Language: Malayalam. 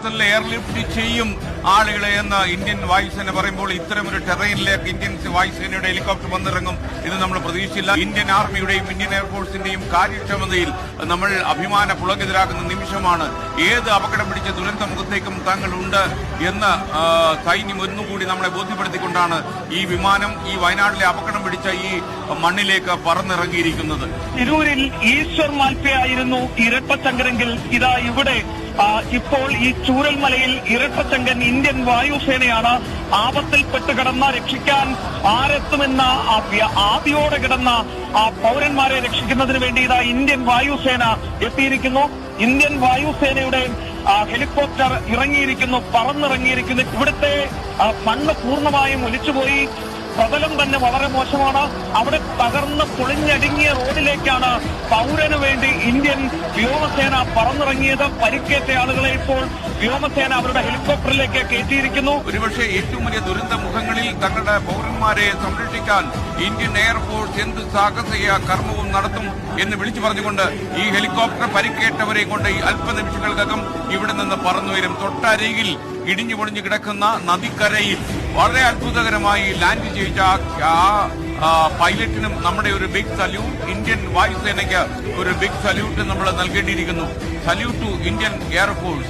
വിമാനത്താവളത്തിൽ എയർലിഫ്റ്റ് ചെയ്യും ആളുകളെ എന്ന് ഇന്ത്യൻ വായുസേന പറയുമ്പോൾ ഇത്തരമൊരു ടെറൈനിലേക്ക് ഇന്ത്യൻ വായുസേനയുടെ ഹെലികോപ്റ്റർ വന്നിറങ്ങും ഇത് നമ്മൾ പ്രതീക്ഷിച്ചില്ല. ഇന്ത്യൻ ആർമിയുടെയും ഇന്ത്യൻ എയർഫോഴ്സിന്റെയും കാര്യക്ഷമതയിൽ നമ്മൾ അഭിമാന പുളകിതരാകുന്ന നിമിഷമാണ്. ഏത് അപകടം പിടിച്ച ദുരന്ത മുഖത്തേക്കും തങ്ങളുണ്ട് എന്ന് സൈന്യം ഒന്നുകൂടി നമ്മളെ ബോധ്യപ്പെടുത്തിക്കൊണ്ടാണ് ഈ വിമാനം ഈ വയനാട്ടിലെ അപകടം പിടിച്ച ഈ മണ്ണിലേക്ക് പറന്നിറങ്ങിയിരിക്കുന്നത്. തിരൂരിൽ ഈശ്വർ മാൽപ്പെ ആയിരുന്നു ഇരട്ടച്ചങ്കരെങ്കിൽ ഇതാ ഇവിടെ ഇപ്പോൾ ഈ ചൂരൽമലയിൽ ഇരട്ടച്ചങ്കൻ ഇന്ത്യൻ വായുസേനയാണ്. ആപത്തിൽപ്പെട്ട് കിടന്ന രക്ഷിക്കാൻ ആരെത്തുമെന്ന ആദിയോടെ കിടന്ന പൗരന്മാരെ രക്ഷിക്കുന്നതിന് വേണ്ടി ഇതാ ഇന്ത്യൻ വായുസേന എത്തിയിരിക്കുന്നു. ഇന്ത്യൻ വായുസേനയുടെ ഹെലികോപ്റ്റർ ഇറങ്ങിയിരിക്കുന്നു, പറന്നിറങ്ങിയിരിക്കുന്നു. ഇവിടുത്തെ മണ്ണ് പൂർണ്ണമായും ഒലിച്ചുപോയി. പ്രതലം തന്നെ വളരെ മോശമാണ്. അവിടെ തകർന്ന് പൊളിഞ്ഞടുങ്ങിയ റോഡിലേക്കാണ് പൗരന് വേണ്ടി ഇന്ത്യൻ വ്യോമസേന പറന്നിറങ്ങിയത്. പരിക്കേറ്റ ആളുകളെ ഇപ്പോൾ വ്യോമസേന അവരുടെ ഹെലികോപ്റ്ററിലേക്ക് കയറ്റിയിരിക്കുന്നു. ഒരുപക്ഷെ ഏറ്റവും വലിയ ദുരന്ത മുഖങ്ങളിൽ തങ്ങളുടെ പൗരന്മാരെ സംരക്ഷിക്കാൻ ഇന്ത്യൻ എയർഫോഴ്സ് എന്ത് സാഹസിക കർമ്മവും നടത്തും എന്ന് വിളിച്ചു പറഞ്ഞുകൊണ്ട് ഈ ഹെലികോപ്റ്റർ പരിക്കേറ്റവരെ കൊണ്ട് ഈ അല്പനിമിഷങ്ങൾക്കകം ഇവിടെ നിന്ന് പറന്നുവരും. തൊട്ടരികിൽ ഇടിഞ്ഞു പൊളിഞ്ഞു കിടക്കുന്ന നദിക്കരയിൽ വളരെ അത്ഭുതകരമായി ലാൻഡ് ചെയ്ത പൈലറ്റിനും നമ്മുടെ ഒരു ബിഗ് സല്യൂട്ട്. ഇന്ത്യൻ വായുസേനയ്ക്ക് ഒരു ബിഗ് സല്യൂട്ട് നമ്മൾ നൽകേണ്ടിയിരിക്കുന്നു. Salute to Indian air force.